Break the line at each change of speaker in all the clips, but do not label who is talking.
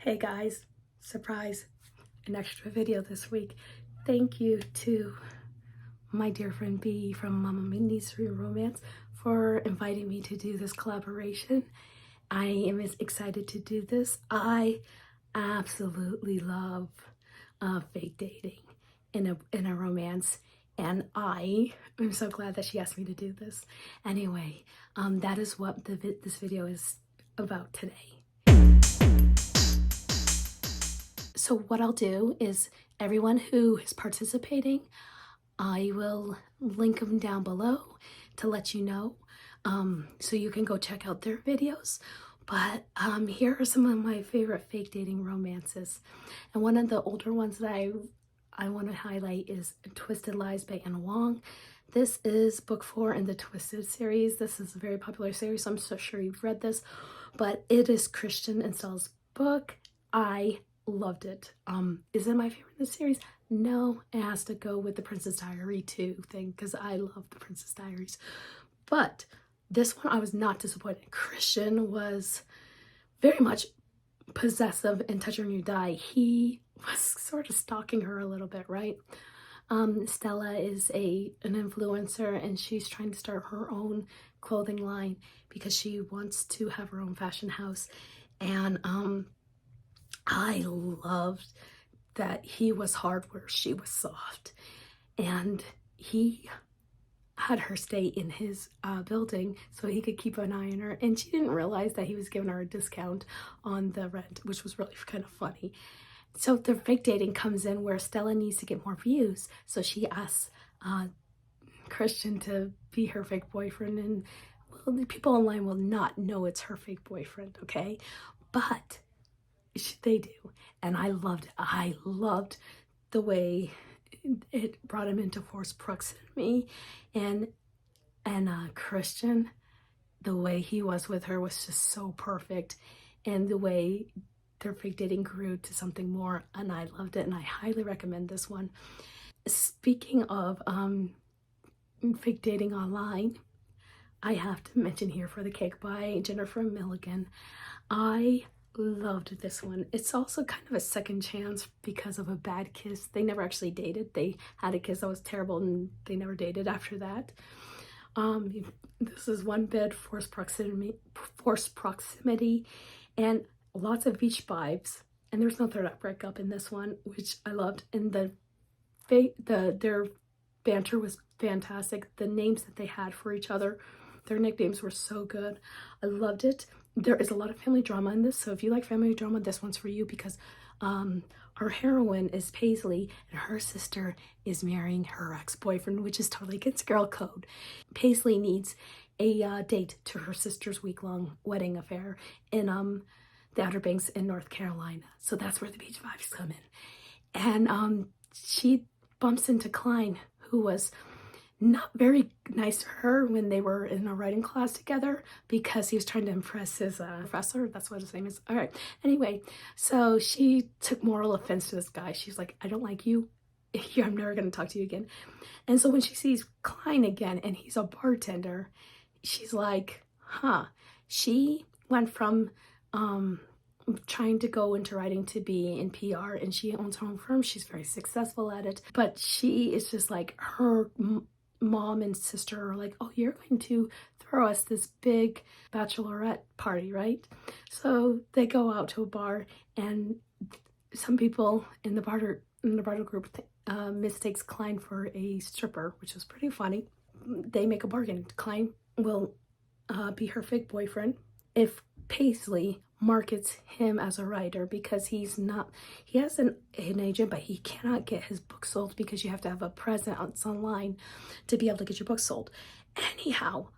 Hey guys, surprise, an extra video this week. Thank you to my dear friend B from Mama Mindy's Romance for inviting me to do this collaboration. I am excited to do this. I absolutely love fake dating in a romance, and I am so glad that she asked me to do this. Anyway, that is what this video is about today. So what I'll do is everyone who is participating, I will link them down below to let you know, so you can go check out their videos. But here are some of my favorite fake dating romances. And one of the older ones that I want to highlight is Twisted Lies by Anna Wong. This is book 4 in the Twisted series. This is a very popular series, so I'm so sure you've read this. But it is Christian and Stell's book. I loved it. Is it my favorite in the series? No, it has to go with the Princess Diary 2 thing, because I love the Princess Diaries. But this one I was not disappointed. Christian was very much possessive and touch her and you die. He was sort of stalking her a little bit, right? Stella is an influencer, and she's trying to start her own clothing line because she wants to have her own fashion house. And I loved that he was hard where she was soft, and he had her stay in his building so he could keep an eye on her, and she didn't realize that he was giving her a discount on the rent, which was really kind of funny. So the fake dating comes in where Stella needs to get more views, so she asks Christian to be her fake boyfriend, and well, the people online will not know it's her fake boyfriend, okay? But they do, and I loved it. I loved the way it brought him into forced proximity, and Christian, the way he was with her was just so perfect, and the way their fake dating grew to something more, and I loved it, and I highly recommend this one. Speaking of fake dating online, I have to mention Here for the Cake by Jennifer Milligan. I loved this one. It's also kind of a second chance because of a bad kiss. They never actually dated. They had a kiss that was terrible, and they never dated after that. This is one bed, forced proximity, and lots of beach vibes. And there's no third breakup in this one, which I loved. And their banter was fantastic. The names that they had for each other, their nicknames were so good. I loved it. There is a lot of family drama in this, so if you like family drama, this one's for you, because our heroine is Paisley, and her sister is marrying her ex-boyfriend, which is totally against girl code. Paisley needs a date to her sister's week-long wedding affair in the Outer Banks in North Carolina, so that's where the beach vibes come in. And she bumps into Klein, who was not very nice to her when they were in a writing class together, because he was trying to impress his professor. That's what his name is. All right. Anyway, so she took moral offense to this guy. She's like, I don't like you. I'm never going to talk to you again. And so when she sees Klein again, and he's a bartender, she's like, huh. She went from trying to go into writing to be in PR, and she owns her own firm. She's very successful at it, but she is just like, her mom and sister are like, oh, you're going to throw us this big bachelorette party, right? So they go out to a bar, and some people in the barter group mistakes Klein for a stripper, which was pretty funny. They make a bargain. Klein will be her fake boyfriend if Paisley markets him as a writer, because he has an agent, but he cannot get his book sold because you have to have a presence online to be able to get your book sold. Anyhow,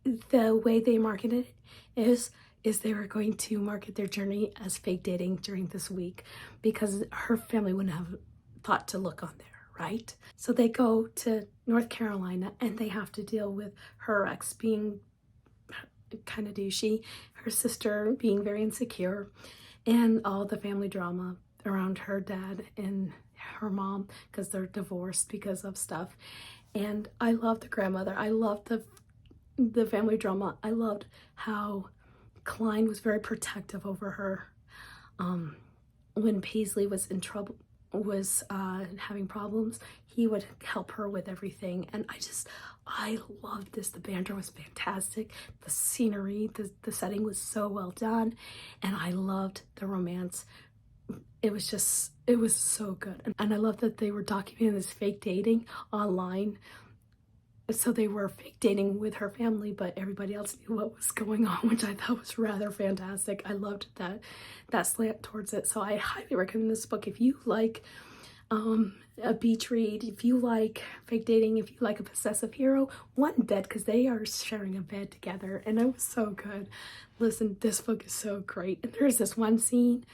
the way they marketed it is they were going to market their journey as fake dating during this week, because her family wouldn't have thought to look on there, right? So they go to North Carolina, and they have to deal with her ex being kind of douchey, her sister being very insecure, and all the family drama around her dad and her mom, because they're divorced because of stuff. And I loved the grandmother. I loved the family drama. I loved how Klein was very protective over her. When Paisley was in trouble, was having problems, he would help her with everything. And I loved this. The banter was fantastic. The scenery, the setting was so well done. And I loved the romance. It was so good. And I love that they were documenting this fake dating online. So they were fake dating with her family, but everybody else knew what was going on, which I thought was rather fantastic. I loved that slant towards it. So I highly recommend this book if you like a beach read, if you like fake dating, if you like a possessive hero, one bed, because they are sharing a bed together, and it was so good. Listen, this book is so great. And there's this one scene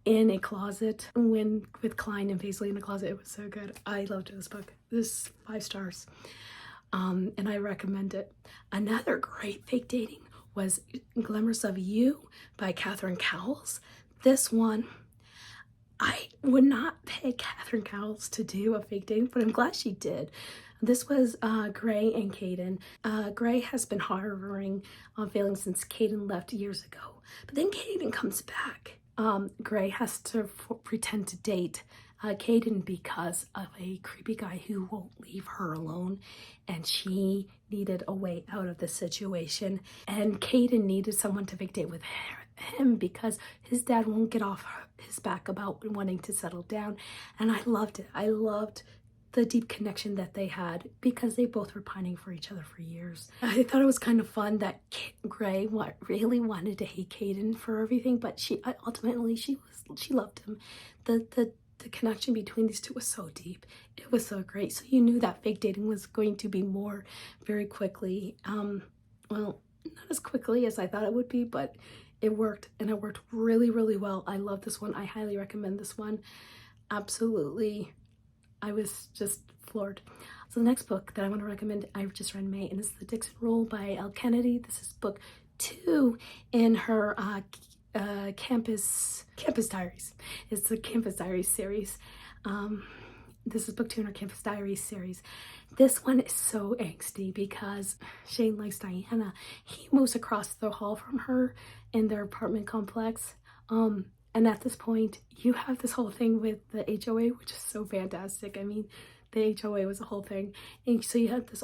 in a closet with Klein and Paisley in a closet. It was so good. I loved this book. This is 5 stars. And I recommend it. Another great fake dating was Glimmers of You by Catherine Cowles. This one, I would not pay Catherine Cowles to do a fake dating, but I'm glad she did. This was Gray and Caden. Gray has been harboring feelings since Caden left years ago, but then Caden comes back. Gray has to pretend to date Caden because of a creepy guy who won't leave her alone, and she needed a way out of the situation. And Caden needed someone to fake date with him because his dad won't get off his back about wanting to settle down. And I loved it. I loved the deep connection that they had because they both were pining for each other for years. I thought it was kind of fun that Gray really wanted to hate Caden for everything, but she loved him. The connection between these two was so deep. It was so great. So you knew that fake dating was going to be more very quickly. Well, not as quickly as I thought it would be, but it worked, and it worked really, really well. I love this one. I highly recommend this one. Absolutely. I was just floored. So the next book that I want to recommend, I've just read May, and this is The Dixon Rule by Elle Kennedy. This is book 2 in her Campus Diaries. It's the Campus Diaries series. This is book 2 in her Campus Diaries series. This one is so angsty because Shane likes Diana. He moves across the hall from her in their apartment complex. And at this point, you have this whole thing with the HOA, which is so fantastic. I mean, the HOA was a whole thing. And so you had this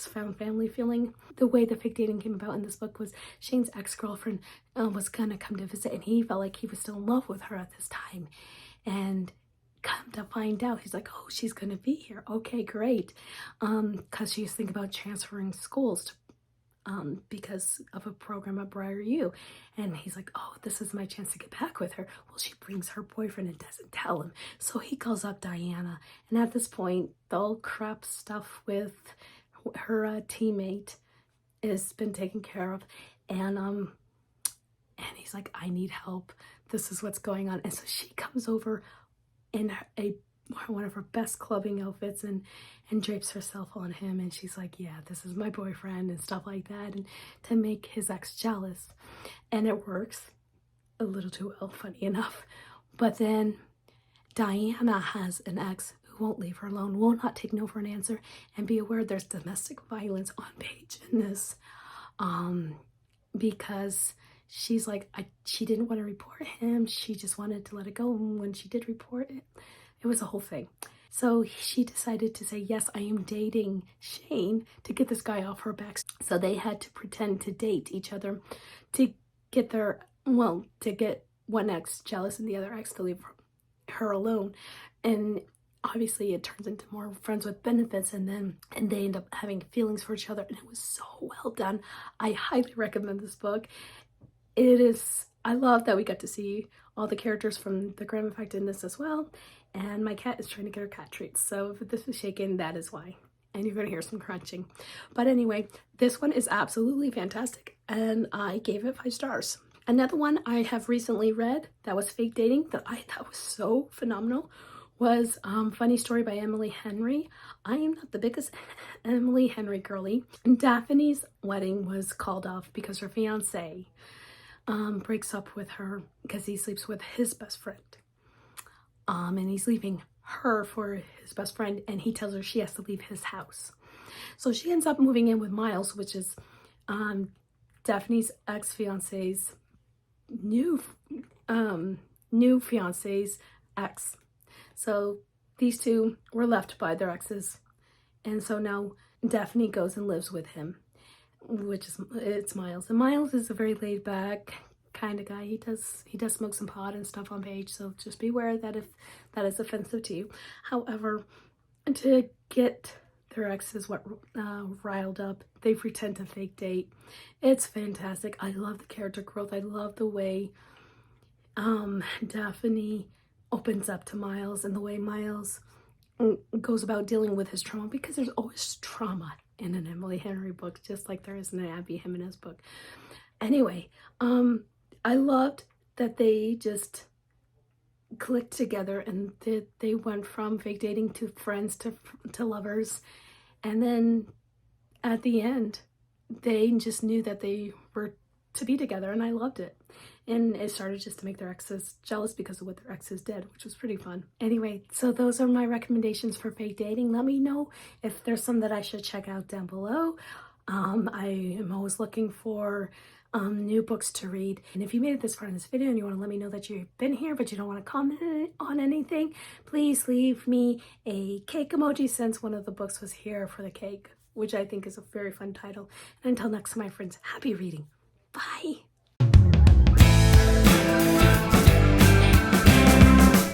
found family feeling. The way the fake dating came about in this book was Shane's ex-girlfriend was gonna come to visit, and he felt like he was still in love with her at this time. And come to find out, he's like, oh, she's gonna be here. Okay, great. Because she was thinking about transferring schools to because of a program at Briar U. And he's like, oh, this is my chance to get back with her. Well, she brings her boyfriend and doesn't tell him. So he calls up Diana. And at this point, the all crap stuff with her teammate has been taken care of. And he's like, I need help. This is what's going on. And so she comes over in one of her best clubbing outfits and drapes herself on him, and she's like, yeah, this is my boyfriend and stuff like that, and to make his ex jealous. And it works a little too well, funny enough. But then Diana has an ex who won't leave her alone, will not take no for an answer, and be aware there's domestic violence on page in this because she's like, she didn't want to report him, she just wanted to let it go. And when she did report it, it was a whole thing. So she decided to say, yes, I am dating Shane to get this guy off her back. So they had to pretend to date each other to get to get one ex jealous and the other ex to leave her alone. And obviously it turns into more friends with benefits, and they end up having feelings for each other. And it was so well done. I highly recommend this book. I love that we got to see all the characters from The Graham Effect in this as well. And my cat is trying to get her cat treats. So if this is shaking, that is why. And you're going to hear some crunching. But anyway, this one is absolutely fantastic. And I gave it 5 stars. Another one I have recently read that was fake dating that I thought was so phenomenal was Funny Story by Emily Henry. I am not the biggest Emily Henry girly. Daphne's wedding was called off because her fiance breaks up with her because he sleeps with his best friend. And he's leaving her for his best friend, and he tells her she has to leave his house. So she ends up moving in with Miles, which is Daphne's ex-fiance's new new fiance's ex. So these two were left by their exes, and so now Daphne goes and lives with him, which is it's Miles. And Miles is a very laid back kind of guy. He does smoke some pot and stuff on page, so just beware that if that is offensive to you. However, to get their exes riled up, they pretend to fake date. It's fantastic. I love the character growth. I love the way Daphne opens up to Miles, and the way Miles goes about dealing with his trauma, because there's always trauma in an Emily Henry book, just like there is in an Abby Jimenez book. Anyway, I loved that they just clicked together, and they went from fake dating to friends to lovers, and then at the end they just knew that they were to be together, and I loved it. And it started just to make their exes jealous because of what their exes did, which was pretty fun. Anyway, so those are my recommendations for fake dating. Let me know if there's some that I should check out down below. I am always looking for new books to read. And if you made it this far in this video and you want to let me know that you've been here but you don't want to comment on anything, please leave me a cake emoji, since one of the books was here for the cake, which I think is a very fun title. And until next time, my friends, happy reading. Bye.